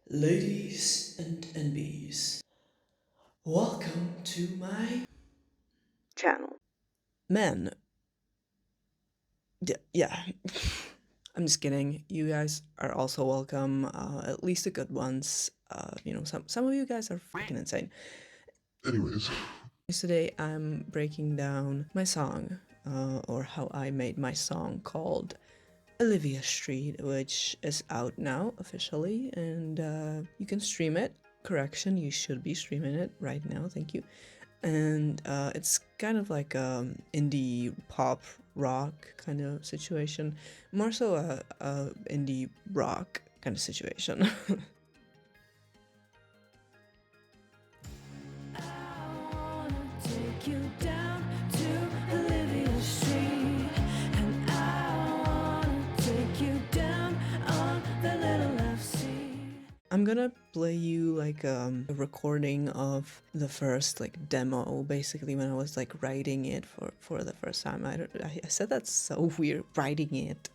Ladies and NBs, welcome to my channel. Men, yeah, I'm just kidding. You guys are also welcome, at least the good ones. Some of you guys are fucking insane. Anyways, today I'm breaking down my song, or how I made my song called Olivia Street, which is out now officially, and you can stream it. Correction, you should be streaming it right now, thank you. And it's kind of like indie pop rock kind of situation, more so a indie rock kind of situation. I'm gonna play you like a recording of the first like demo, basically when I was like writing it for the first time. I said that's so weird, writing it.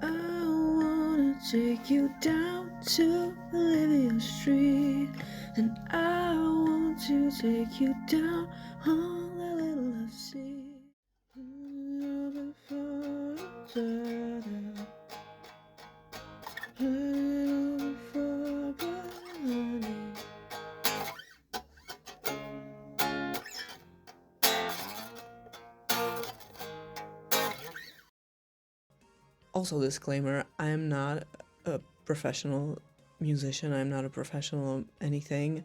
I wanna take you down to Olivia Street, and I want to take you down on the little love sea. Also, disclaimer, I am not a professional musician, I'm not a professional anything.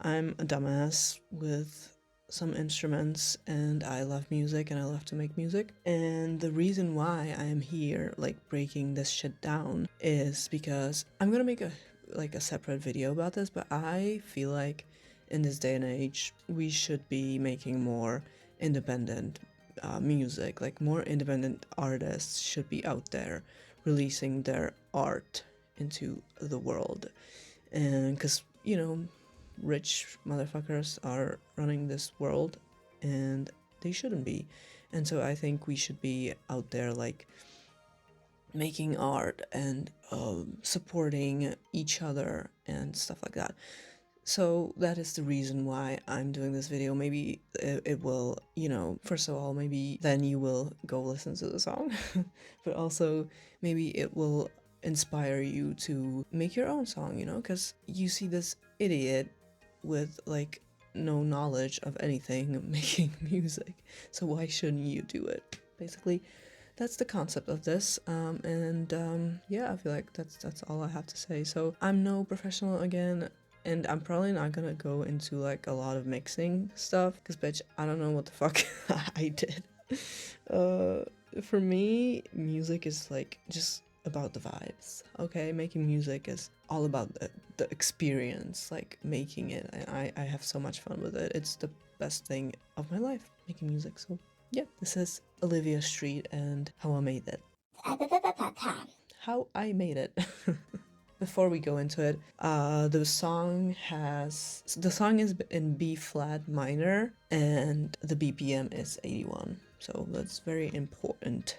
I'm a dumbass with some instruments, and I love music and I love to make music. And the reason why I am here, like breaking this shit down, is because I'm gonna make a separate video about this, but I feel like in this day and age we should be making more independent music. Like more independent artists should be out there releasing their art into the world. And because rich motherfuckers are running this world, and they shouldn't be. And so I think we should be out there like making art and supporting each other and stuff like that. So that is the reason why I'm doing this video. Maybe it will, first of all, maybe then you will go listen to the song, but also maybe it will inspire you to make your own song, because you see this idiot with like no knowledge of anything making music, so why shouldn't you do it? Basically, that's the concept of this. Yeah, I feel like that's all I have to say. So I'm no professional again, and I'm probably not gonna go into like a lot of mixing stuff, because bitch, I don't know what the fuck I did. For me, music is like just about the vibes, okay? Making music is all about the experience, like making it, and I have so much fun with it. It's the best thing of my life, making music. So yeah, this is Olivia Street and how I made it. How I made it. Before we go into it, the song is in B flat minor, and the BPM is 81. So that's very important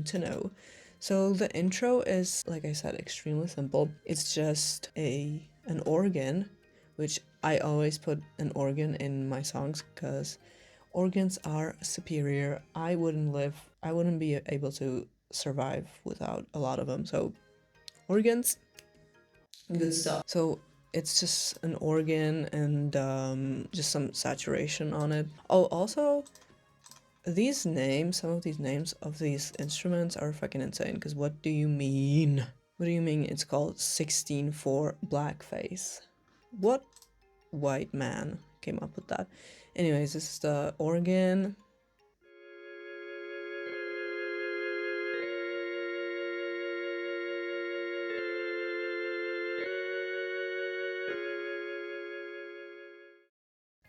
to know. So the intro is, like I said, extremely simple. It's just an organ, which I always put an organ in my songs because organs are superior. I wouldn't be able to survive without a lot of them. So organs, good stuff. So it's just an organ and just some saturation on it. Oh, also, some of these names of these instruments are fucking insane, because what do you mean? What do you mean it's called 16/4 blackface? What white man came up with that? Anyways, this is the organ.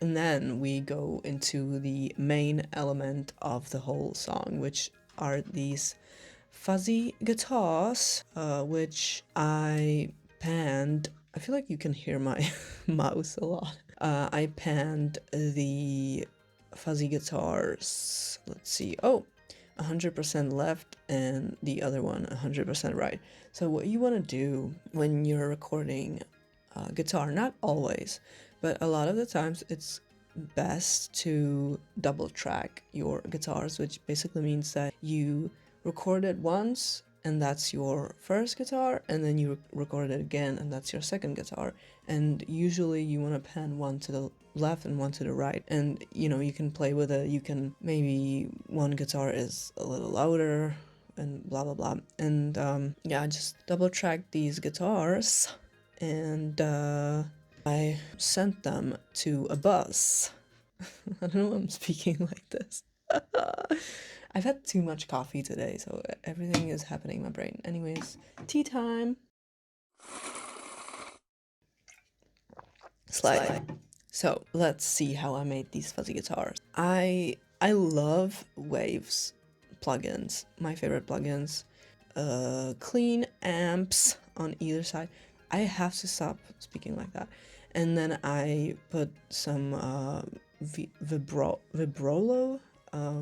And then we go into the main element of the whole song, which are these fuzzy guitars, which I panned. I feel like you can hear my mouse a lot. I panned the fuzzy guitars. Let's see. Oh, 100% left and the other one 100% right. So what you want to do when you're recording guitar, not always, but a lot of the times it's best to double track your guitars, which basically means that you record it once and that's your first guitar, and then you record it again and that's your second guitar. And usually you want to pan one to the left and one to the right, and you know, you can play with it. You can, maybe one guitar is a little louder and blah blah blah. And yeah, just double track these guitars, and I sent them to a bus. I don't know why I'm speaking like this. I've had too much coffee today, so everything is happening in my brain. Anyways, tea time. Slide. So let's see how I made these fuzzy guitars. I love Waves plugins. My favorite plugins. Clean amps on either side. I have to stop speaking like that. And then I put some Vibrolo,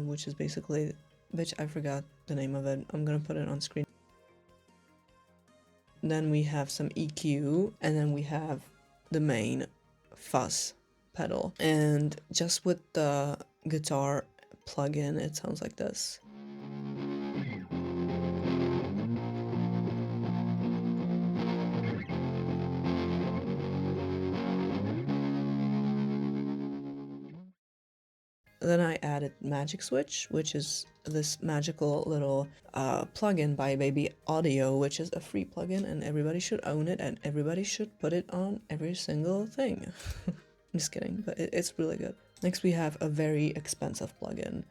which is basically, bitch, I forgot the name of it. I'm gonna put it on screen. Then we have some EQ, and then we have the main fuzz pedal. And just with the guitar plugin, it sounds like this. Then I added Magic Switch, which is this magical little plugin by Baby Audio, which is a free plugin and everybody should own it and everybody should put it on every single thing. I'm just kidding, but it's really good. Next we have a very expensive plugin.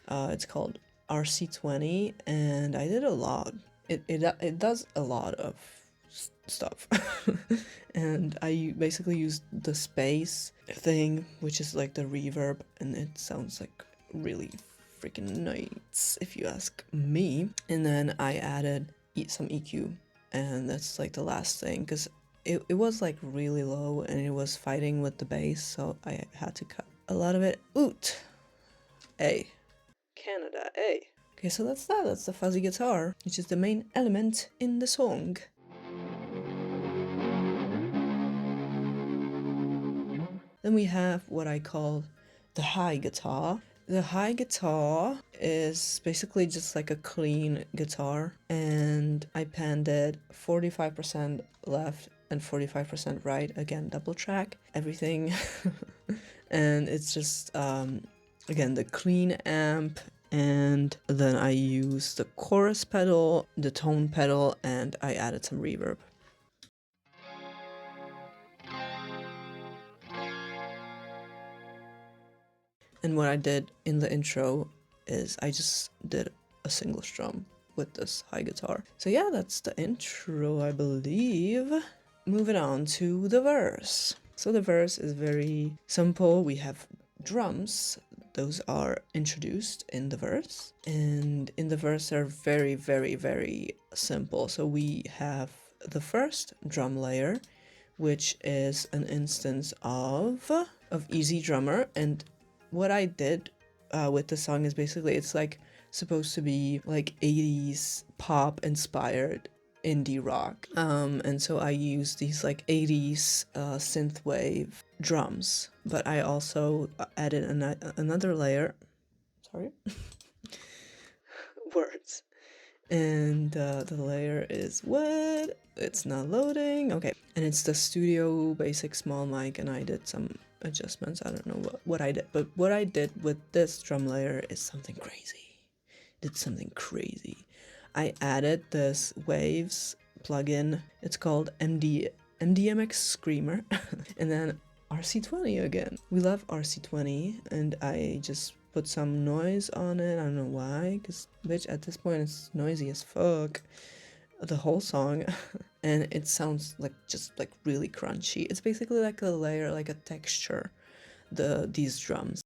It's called RC20, and I did a lot. It does a lot of stuff. And I basically used the space thing, which is like the reverb, and it sounds like really freaking nice if you ask me. And then I added some EQ, and that's like the last thing, because it was like really low and it was fighting with the bass, so I had to cut a lot of it. Oot! A. Canada, A. Okay, so that's that. That's the fuzzy guitar, which is the main element in the song. Then we have what I call the high guitar. The high guitar is basically just like a clean guitar, and I panned it 45% left and 45% right. Again, double track everything. And it's just again the clean amp, and then I used the chorus pedal, the tone pedal, and I added some reverb. And what I did in the intro is I just did a single strum with this high guitar. So yeah, that's the intro, I believe. Moving on to the verse. So the verse is very simple. We have drums. Those are introduced in the verse. And in the verse they're very, very, very simple. So we have the first drum layer, which is an instance of Easy Drummer. And what I did with the song is basically it's like supposed to be like 80s pop inspired indie rock, and so I used these like 80s synthwave drums, but I also added another layer, sorry, words, and the layer is what? It's not loading. Okay, and it's the Studio Basic small mic, and I did some adjustments. I don't know what I did, but what I did with this drum layer is something crazy. Did something crazy. I added this Waves plugin. It's called MDMX Screamer, and then RC20 again. We love RC20, and I just put some noise on it. I don't know why, because bitch, at this point it's noisy as fuck, the whole song. And it sounds like just like really crunchy. It's basically like a layer, like a texture, these drums.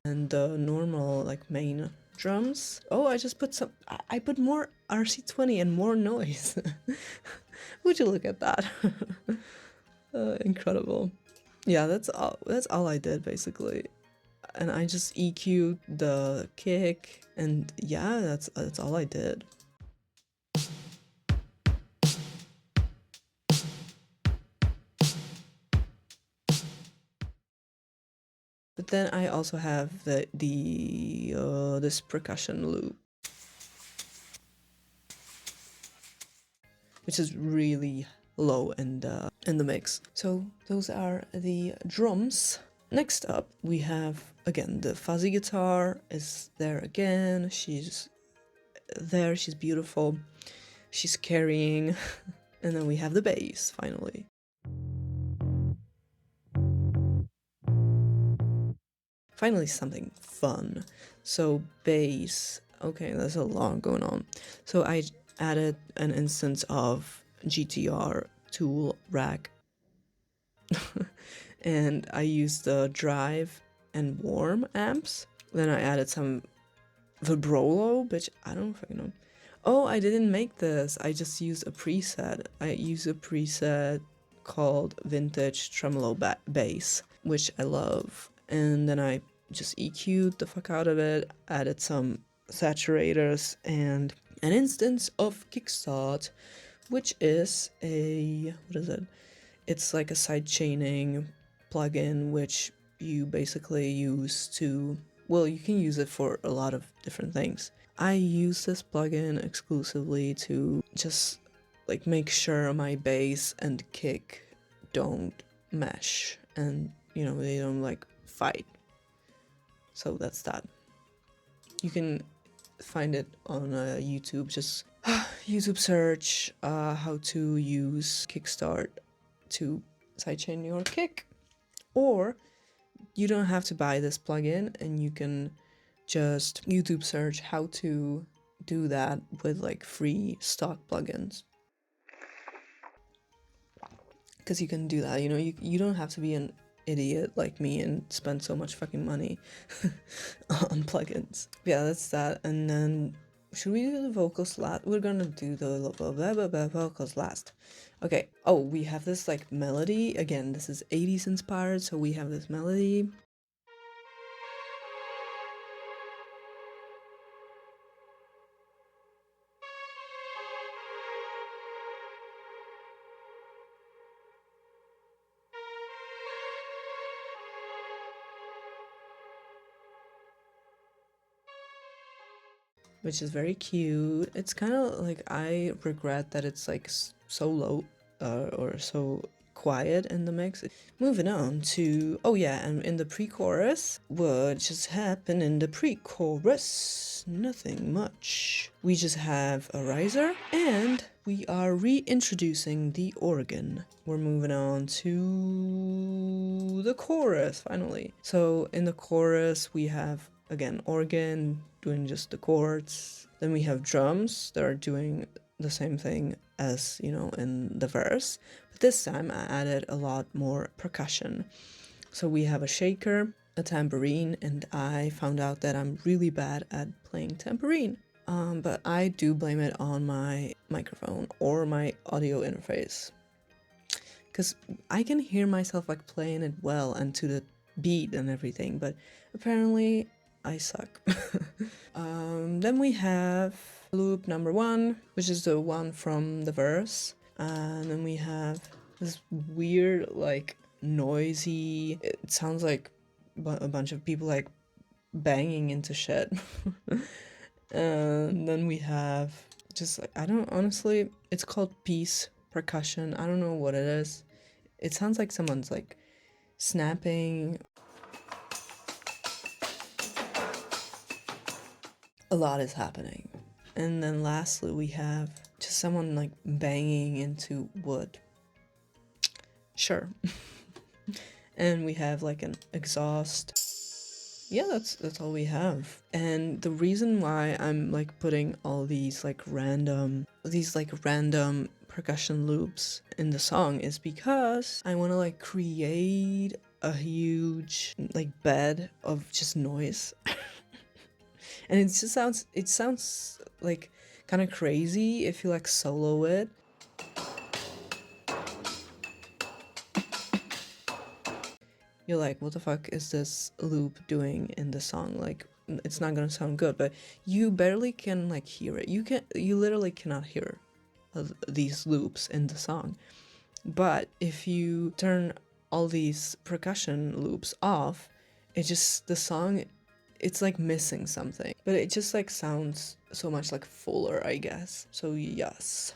And the normal like main drums. Oh, I just put I put more RC20 and more noise. Would you look at that? Incredible. Yeah, that's all I did basically. And I just EQ'd the kick, and yeah, that's all I did. But then I also have this percussion loop, which is really low in the mix. So those are the drums. Next up, we have again the fuzzy guitar is there again. She's there, she's beautiful, she's carrying, and then we have the bass finally. Finally, something fun. So, bass. Okay, there's a lot going on. So, I added an instance of GTR tool rack, and I used the drive and warm amps. Then I added some vibrolo, which I don't fucking know. Oh, I didn't make this. I just used a preset. I used a preset called Vintage Tremolo Bass, which I love. And then I just EQ'd the fuck out of it, added some saturators and an instance of Kickstart, which is what is it? It's like a side chaining plugin which you basically use to, well, you can use it for a lot of different things. I use this plugin exclusively to just like make sure my bass and kick don't mesh and they don't like fight. So that's that. You can find it on YouTube. Just YouTube search how to use Kickstart to sidechain your kick. Or you don't have to buy this plugin, and you can just YouTube search how to do that with like free stock plugins. Because you can do that, you don't have to be an idiot like me and spend so much fucking money on plugins. Yeah, that's that. And then should we do the vocals last? We're gonna do the vocals last. Okay. Oh, we have this like melody. Again, this is 80s inspired, so we have this melody. Which is very cute. It's kind of like, I regret that it's like so low or so quiet in the mix. Moving on to, oh yeah, and in the pre-chorus, what just happened in the pre-chorus? Nothing much. We just have a riser and we are reintroducing the organ. We're moving on to the chorus finally. So in the chorus we have again organ doing just the chords. Then we have drums that are doing the same thing as in the verse, but this time I added a lot more percussion. So we have a shaker, a tambourine, and I found out that I'm really bad at playing tambourine. But I do blame it on my microphone or my audio interface, because I can hear myself like playing it well and to the beat and everything, but apparently I suck. Then we have loop number 1, which is the one from the verse, and then we have this weird like noisy, it sounds like a bunch of people like banging into shit. And then we have just like, I don't, honestly, it's called peace percussion. I don't know what it is. It sounds like someone's like snapping. A lot is happening. And then lastly we have just someone like banging into wood. Sure. And we have like an exhaust. Yeah, that's all we have. And the reason why I'm like putting all these random percussion loops in the song is because I want to like create a huge like bed of just noise. And it sounds like kind of crazy if you like solo it. you're like, what the fuck is this loop doing in the song? Like, it's not gonna sound good, but you barely can like hear it. You literally cannot hear these loops in the song. But if you turn all these percussion loops off, the song, it's like missing something, but it just like sounds so much like fuller, I guess. So yes.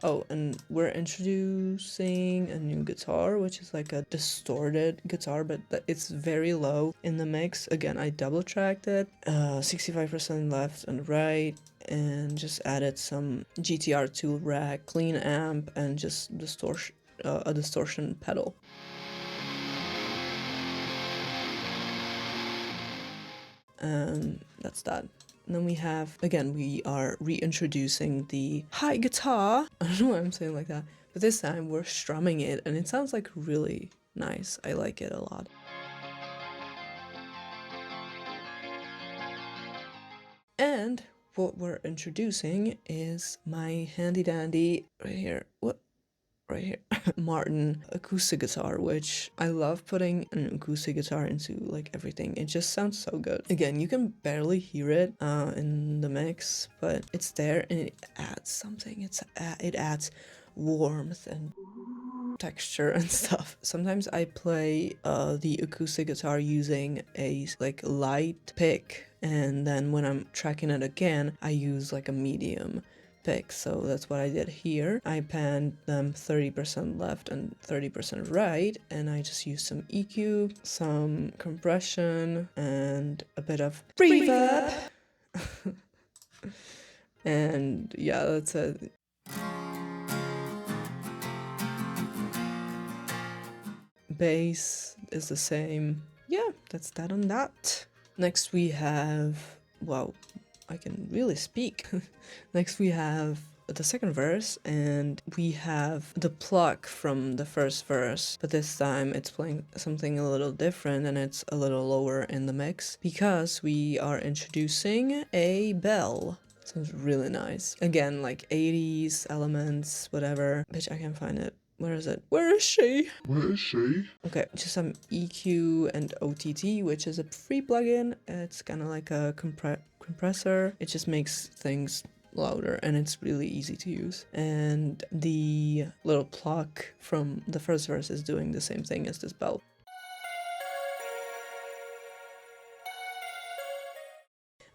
Oh, and we're introducing a new guitar, which is like a distorted guitar, but it's very low in the mix. Again, I double tracked it, 65% left and right, and just added some GTR tool rack, clean amp, and just a distortion pedal. That's that. And then we have, again, we are reintroducing the high guitar. I don't know why I'm saying like that, but this time we're strumming it and it sounds like really nice. I like it a lot. And what we're introducing is my handy dandy right here. Right here, Martin acoustic guitar, which I love putting an acoustic guitar into like everything. It just sounds so good. Again, you can barely hear it in the mix, but it's there and it adds something. It adds warmth and texture and stuff. Sometimes I play the acoustic guitar using a like light pick, and then when I'm tracking it again, I use like a medium pick. So that's what I did here. I panned them 30% left and 30% right, and I just used some EQ, some compression, and a bit of reverb. And yeah, that's it. Bass is the same. Yeah, that's that on that. Next we have, wow, I can really speak. Next we have the second verse, and we have the pluck from the first verse, but this time it's playing something a little different and it's a little lower in the mix because we are introducing a bell. Sounds really nice. Again, like 80s elements, whatever. Bitch, I can't find it. Where is it? Where is she? Where is she? Okay, just some EQ and OTT, which is a free plugin. It's kind of like a compressor. It just makes things louder and it's really easy to use. And the little pluck from the first verse is doing the same thing as this bell.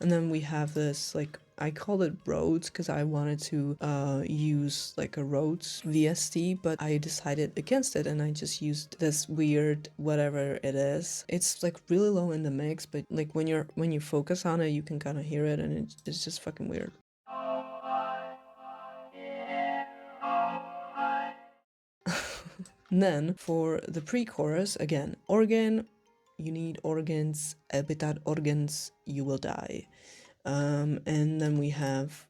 And then we have this, like, I called it Rhodes because I wanted to use like a Rhodes VST, but I decided against it and I just used this weird whatever it is. It's like really low in the mix, but like when you focus on it, you can kind of hear it, and it's just fucking weird. And then for the pre-chorus, again, organ. You need organs. Without organs, you will die. And then we have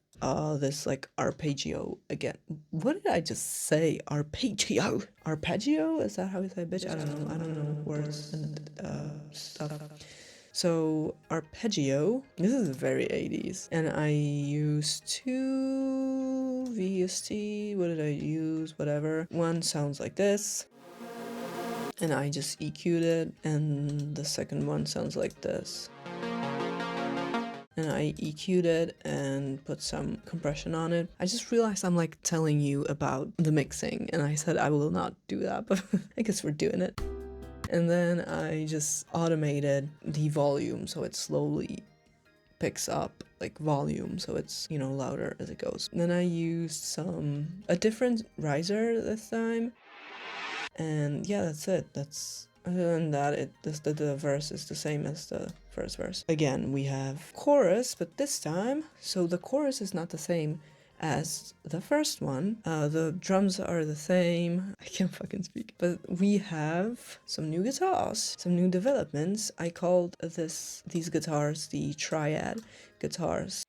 this like arpeggio again. What did I just say? Arpeggio? Arpeggio? Is that how we say bitch? I don't know words and stuff. So arpeggio, this is very 80s. And I used 2 VST. What did I use? Whatever. One sounds like this. And I just EQ'd it, and the second one sounds like this. And I EQ'd it and put some compression on it. I just realized I'm like telling you about the mixing, and I said I will not do that, but I guess we're doing it. And then I just automated the volume so it slowly picks up like volume, so it's, you know, louder as it goes. And then I used a different riser this time. And yeah, that's it. Other than that, the verse is the same as the first verse. Again, we have chorus, but this time, so the chorus is not the same as the first one. The drums are the same. I can't fucking speak. But we have some new guitars, some new developments. I called these guitars the triad guitars.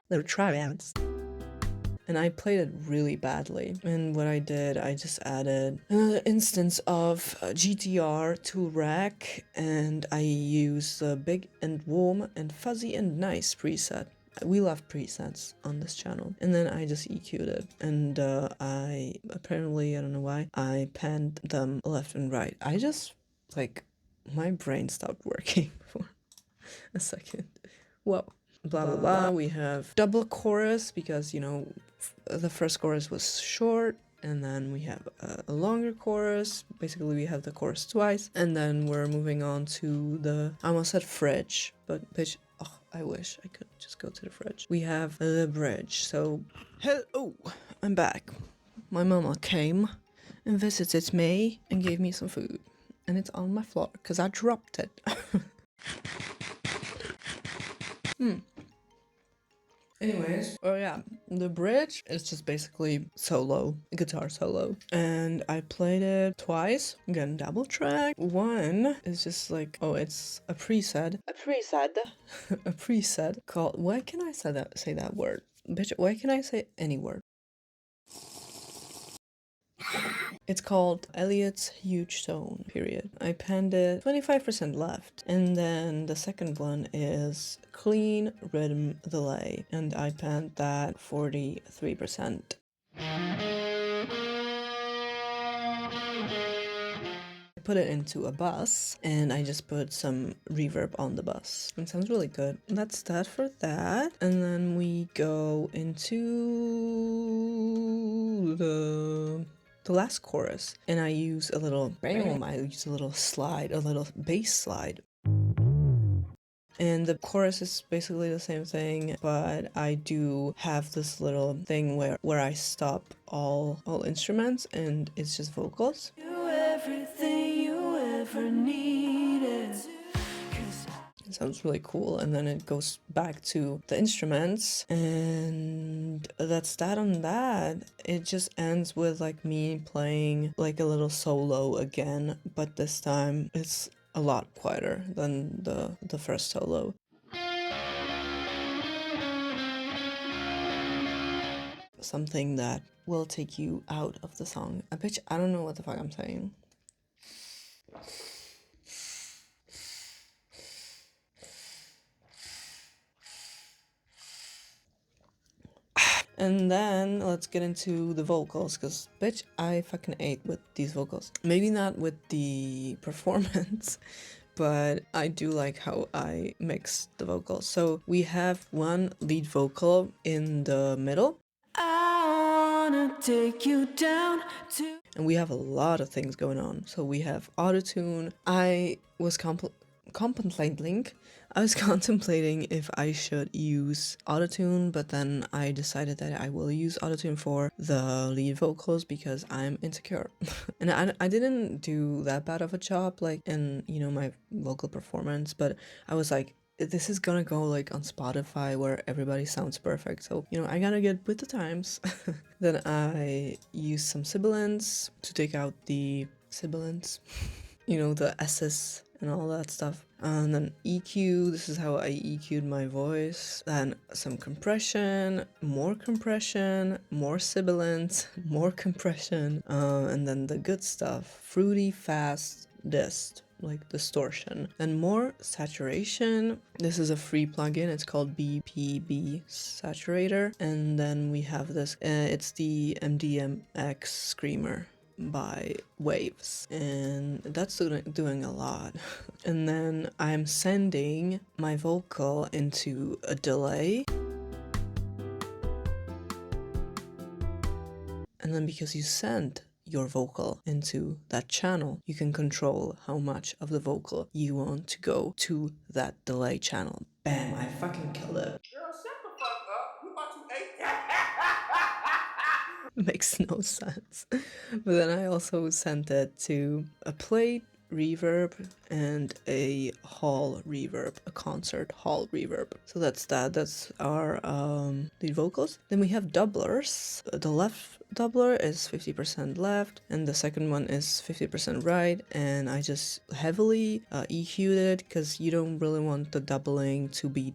They're triads. And I played it really badly. And what I did, I just added another instance of GTR tool rack, and I used the big and warm and fuzzy and nice preset. We love presets on this channel. And then I just EQ'd it. And I apparently, I don't know why, I panned them left and right. I just, like, my brain stopped working for a second. Whoa. Blah, blah, blah. We have double chorus because, you know, the first chorus was short. And then we have a longer chorus. Basically, we have the chorus twice. And then we're moving on to the, I almost said fridge, but bitch, oh, I wish I could just go to the fridge. We have the bridge. So, hello, I'm back. My mama came and visited me and gave me some food. And it's on my floor because I dropped it. Anyways, oh yeah, the bridge is just basically solo, guitar solo. And I played it twice, again, double track. One is just like, oh, it's a preset. A preset called, why can I say that word? Bitch, why can I say any word? It's called Elliot's Huge Tone, period. I panned it 25% left. And then the second one is Clean Rhythm Delay. And I panned that 43%. I put it into a bus and I just put some reverb on the bus. It sounds really good. That's that for that. And then we go into the last chorus, and I use a little slide, a little bass slide. And the chorus is basically the same thing, but I do have this little thing where I stop all instruments and it's just vocals. You everything you ever needed. It sounds really cool, and then it goes back to the instruments, and that's that on that. It just ends with like me playing like a little solo again, but this time it's a lot quieter than the first solo. Something that will take you out of the song. Bitch, I don't know what the fuck I'm saying. And then let's get into the vocals, because bitch, I fucking ate with these vocals. Maybe not with the performance, but I do like how I mix the vocals. So we have one lead vocal in the middle. I wanna take you down to... And we have a lot of things going on. So we have autotune. I was contemplating if I should use autotune, but then I decided that I will use autotune for the lead vocals because I'm insecure. And I didn't do that bad of a job like in, you know, my vocal performance, but I was like, this is gonna go like on Spotify where everybody sounds perfect, so you know I gotta get with the times. Then I used some sibilants to take out the sibilants, you know, the S's and all that stuff. And then EQ, this is how I EQ'd my voice. Then some compression, more sibilants, more compression, and then the good stuff, fruity, fast, dist, like distortion. Then more saturation. This is a free plugin, it's called BPB Saturator. And then we have this, it's the MDMX Screamer by Waves, and that's doing a lot. And then I'm sending my vocal into a delay, and then because you send your vocal into that channel, you can control how much of the vocal you want to go to that delay channel. Bam, I fucking killed it. Girl, shut the fuck up. You thought you ate that? Makes no sense. But then I also sent it to a plate reverb and a hall reverb, a concert hall reverb. So that's our lead vocals. Then we have doublers. The left doubler is 50% left and the second one is 50% right, and I just heavily EQ'd it because you don't really want the doubling to be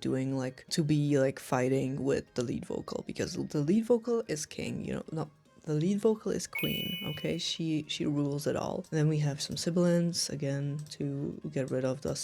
fighting with the lead vocal, because the lead vocal is king, you know. No, the lead vocal is queen, okay? She rules it all. And then we have some sibilants, again, to get rid of the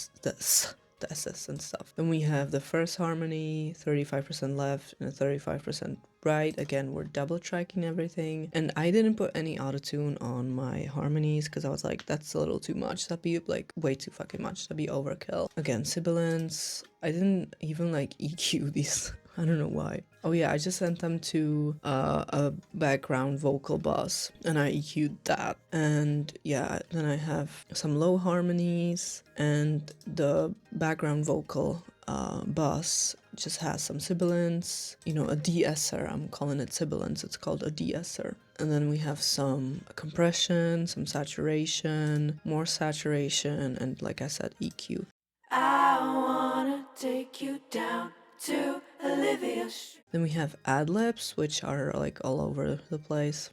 the S's and stuff. Then we have the first harmony, 35% left and 35% right. Again, we're double tracking everything. And I didn't put any autotune on my harmonies because I was like, that's a little too much. That'd be like way too fucking much. That'd be overkill. Again, sibilance. I didn't even like EQ these. I don't know why. Oh yeah, I just sent them to a background vocal bus and I EQ'd that. And yeah, then I have some low harmonies and the background vocal bus just has some sibilance, you know, a de-esser. I'm calling it sibilance. It's called a de-esser. And then we have some compression, some saturation, more saturation, and like I said, EQ. I wanna take you down to Olivia. Then we have ad-libs, which are like all over the place.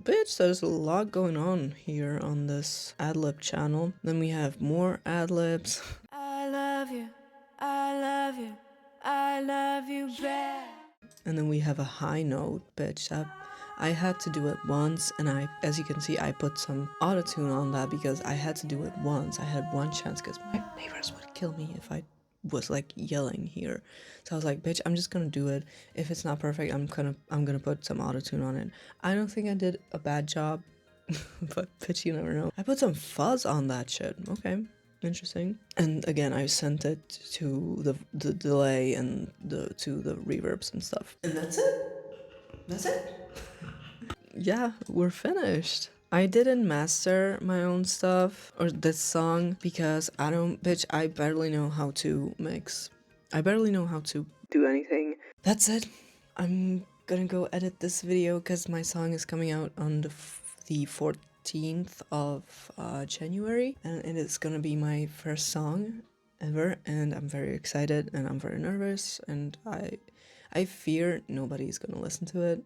Bitch, there's a lot going on here on this ad-lib channel. Then we have more ad-libs. I love you, I love you, I love you back. And then we have a high note, bitch. I had to do it once, and as you can see, I put some autotune on that because I had to do it once. I had one chance because my neighbors would kill me if I was like yelling here. So I was like, bitch, I'm just gonna do it. If it's not perfect, I'm gonna put some autotune on it. I don't think I did a bad job, but bitch, you never know. I put some fuzz on that shit. Okay. Interesting. And again, I sent it to the delay and to the reverbs and stuff. And that's it. That's it. Yeah, we're finished. I didn't master my own stuff or this song because I barely know how to mix. I barely know how to do anything. That's it. I'm gonna go edit this video because my song is coming out on the 14th of January, and it is gonna be my first song ever, and I'm very excited and I'm very nervous, and I fear nobody's gonna listen to it.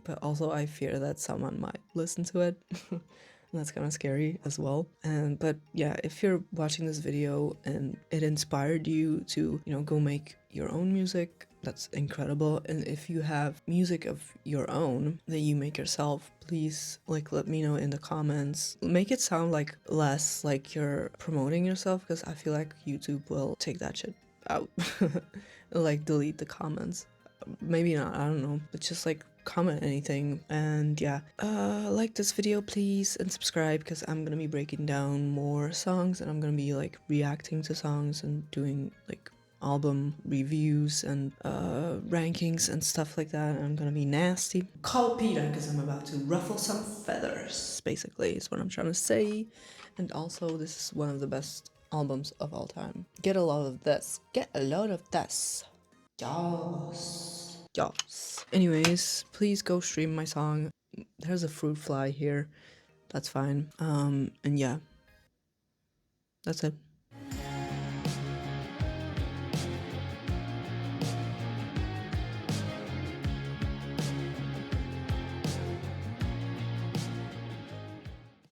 But also I fear that someone might listen to it. That's kind of scary as well. But yeah, if you're watching this video and it inspired you to, you know, go make your own music, that's incredible. And if you have music of your own that you make yourself, please like let me know in the comments. Make it sound like less like you're promoting yourself, because I feel like YouTube will take that shit out. Like delete the comments. Maybe not, I don't know, but just like comment anything. And yeah, like this video please and subscribe, because I'm gonna be breaking down more songs and I'm gonna be like reacting to songs and doing like album reviews and rankings and stuff like that. I'm gonna be nasty. Call Peter because I'm about to ruffle some feathers, basically is what I'm trying to say. And also this is one of the best albums of all time. Get a lot of this. Get a lot of this. Yes. Yes. Anyways, please go stream my song. There's a fruit fly here. That's fine. And yeah. That's it.